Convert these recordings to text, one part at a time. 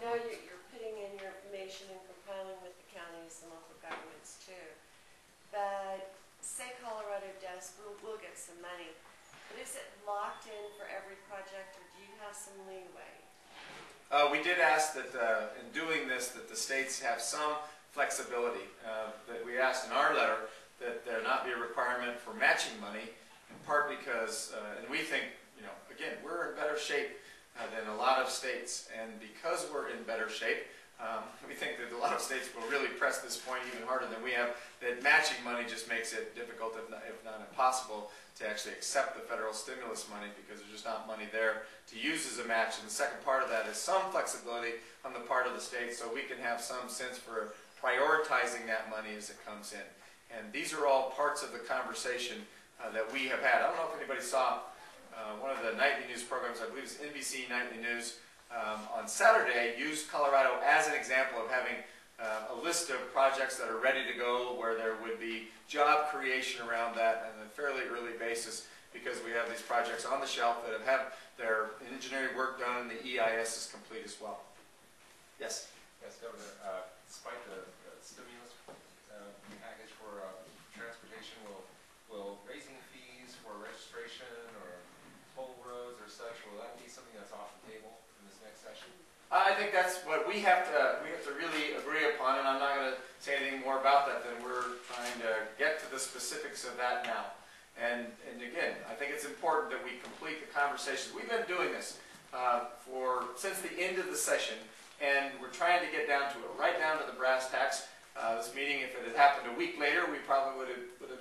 know you're putting in your information and compiling with the counties and local governments too. But say Colorado does, we'll get some money. But is it locked in for every project, or do you have some leeway? We did ask that in doing this that the states have some flexibility. That we asked in our letter that there not be a requirement for matching money, in part because, and we think, again, we're in better shape than a lot of states, and because we're in better shape, we think that a lot of states will really press this point even harder than we have, that matching money just makes it difficult, if not impossible, to actually accept the federal stimulus money because there's just not money there to use as a match. And the second part of that is some flexibility on the part of the state so we can have some sense for prioritizing that money as it comes in. And these are all parts of the conversation that we have had. I don't know if anybody saw one of the nightly news programs, I believe it's NBC Nightly News, on Saturday, used Colorado as an example of having a list of projects that are ready to go, where there would be job creation around that on a fairly early basis, because we have these projects on the shelf that have their engineering work done and the EIS is complete as well. Yes? Yes, Governor. Despite the stimulus package for transportation, will raising fees for registration or toll roads or such, will that be something that's off the table in this next session? I think that's what we have to really agree upon, and I'm not going to say anything more about that than we're trying to get to the specifics of that now. And again, I think it's important that we complete the conversation. We've been doing this since the end of the session, and we're trying to get down to it, right down to the brass tacks. This meeting, if it had happened a week later, we probably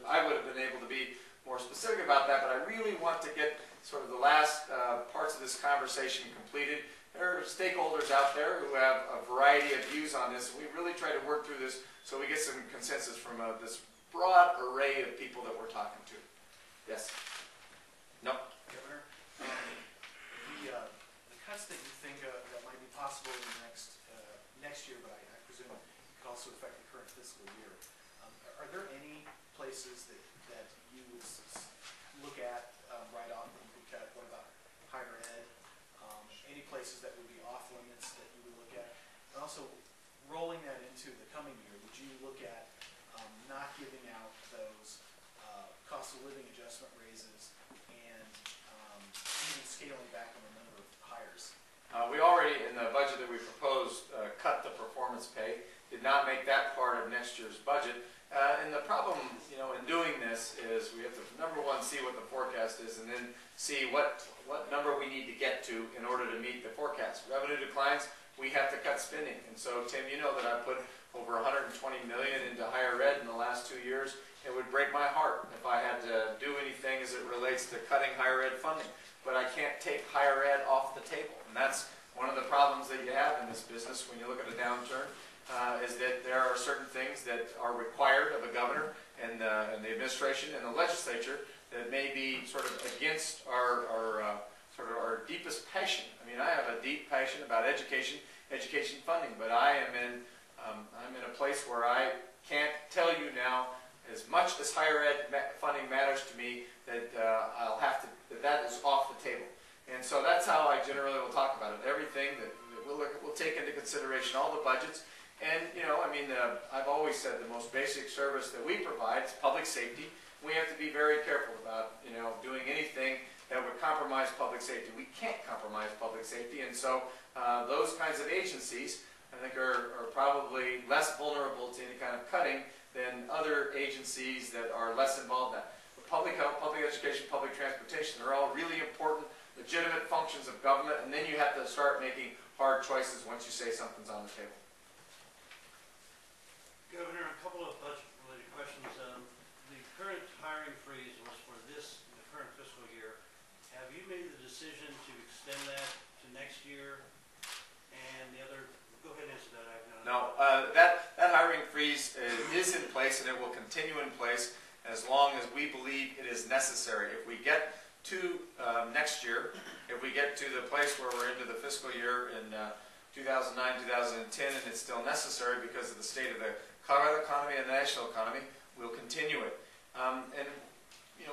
I would have been able to be more specific about that, but I really want to get sort of the last parts of this conversation completed. There are stakeholders out there who have a variety of views on this. We really try to work through this so we get some consensus from this broad array of people that we're talking to. Yes? No? Governor, the cuts that you think that might be possible in the next year, but I presume it could also affect the current fiscal year. Are there any places that you would look at right off that you could cut? What about higher ed? Any places that would be off limits that you would look at? And also, rolling that into the coming year, would you look at not giving out those cost of living adjustment raises and even scaling back on the number of hires? We already, in the budget that we proposed, cut the performance pay, did not make that part of next year's budget. And the problem, in doing this is we have to, number one, see what the forecast is, and then see what number we need to get to in order to meet the forecast. Revenue declines, we have to cut spending. And so, Tim, you know that I put over $120 million into higher ed in the last 2 years. It would break my heart if I had to do anything as it relates to cutting higher ed funding. But I can't take higher ed off the table. And that's one of the problems that you have in this business when you look at a downturn. Is that there are certain things that are required of a governor and the administration and the legislature that may be sort of against our deepest passion. I mean, I have a deep passion about education funding, but I'm in a place where I can't tell you now, as much as higher ed funding matters to me, that that is off the table. And so that's how I generally will talk about it. Everything that we'll take into consideration, all the budgets. And, I've always said the most basic service that we provide is public safety. We have to be very careful about, doing anything that would compromise public safety. We can't compromise public safety, and so those kinds of agencies, I think, are probably less vulnerable to any kind of cutting than other agencies that are less involved in that. But public health, public education, public transportation, they're all really important, legitimate functions of government, and then you have to start making hard choices once you say something's on the table. Governor, a couple of budget-related questions. The current hiring freeze was for the current fiscal year. Have you made the decision to extend that to next year? And the other, go ahead and answer that. No, that hiring freeze is in place, and it will continue in place as long as we believe it is necessary. If we get to next year, if we get to the place where we're into the fiscal year in 2009, 2010, and it's still necessary because of the state of the Colorado economy and the national economy, we'll continue it. And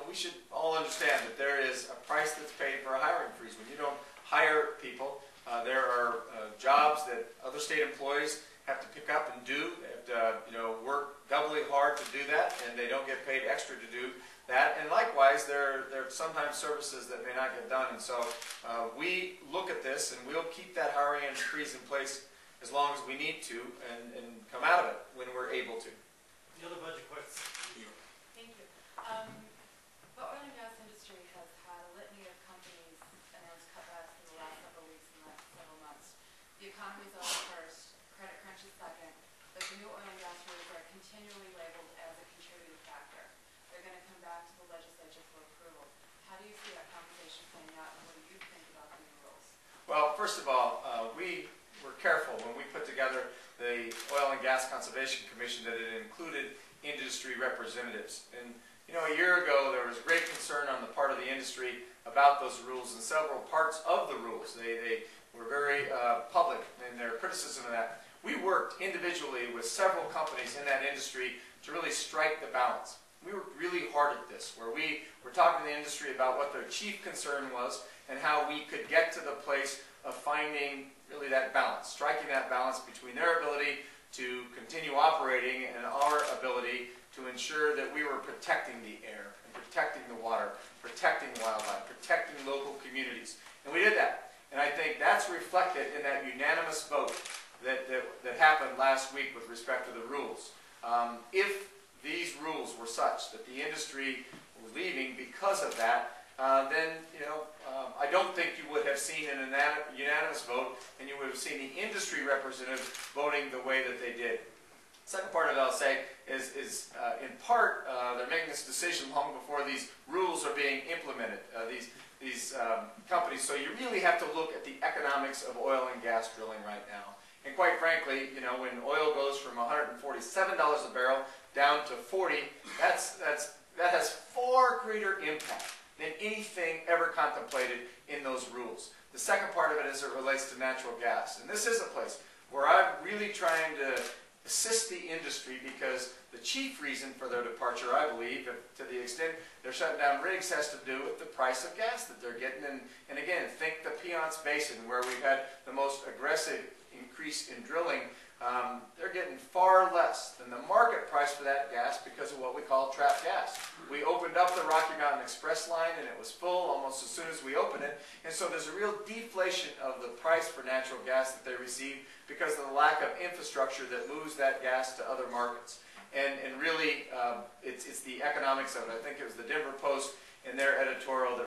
we should all understand that there is a price that's paid for a hiring freeze. When you don't hire people, There are jobs that other state employees have to pick up and do. They have to, work doubly hard to do that, and they don't get paid extra to do that. And likewise, there are sometimes services that may not get done. And so we look at this, and we'll keep that hiring freeze in place as long as we need to, and come out of it when we're able to. The other budget question. Thank you. The oil and gas industry has had a litany of companies announce cutbacks in the last several weeks and last several months. The economy's on first, credit crunch is second, but the new oil and gas rules are continually labeled as a contributing factor. They're going to come back to the legislature for approval. How do you see that conversation playing out, and what do you think about the new rules? Well, first of all, we were careful when we put together the Oil and Gas Conservation Commission that it included industry representatives. And a year ago there was great concern on the part of the industry about those rules, and several parts of the rules. They were very public in their criticism of that. We worked individually with several companies in that industry to really strike the balance. We worked really hard at this, where we were talking to the industry about what their chief concern was and how we could get to the place of finding really that balance, striking that balance between their ability to continue operating and our ability to ensure that we were protecting the air and protecting the water, protecting wildlife, protecting local communities. And we did that. And I think that's reflected in that unanimous vote that happened last week with respect to the rules. If these rules were such that the industry was leaving because of that, then I don't think you would have seen an unanimous vote, and you would have seen the industry representative voting the way that they did. Second part of it I'll say is in part they're making this decision long before these rules are being implemented. These companies, so you really have to look at the economics of oil and gas drilling right now. And quite frankly, when oil goes from $147 a barrel down to $40, that has far greater impact than anything ever contemplated in those rules. The second part of it is it relates to natural gas. And this is a place where I'm really trying to assist the industry, because the chief reason for their departure, I believe, to the extent they're shutting down rigs, has to do with the price of gas that they're getting. And again, think the Piceance Basin, where we've had the most aggressive increase in drilling. They're getting far less than the market price for that gas because of what we call trapped gas. We opened up the Rocky Mountain Express line and it was full almost as soon as we opened it. And so there's a real deflation of the price for natural gas that they receive because of the lack of infrastructure that moves that gas to other markets. And really, it's the economics of it. I think it was the Denver Post in their editorial that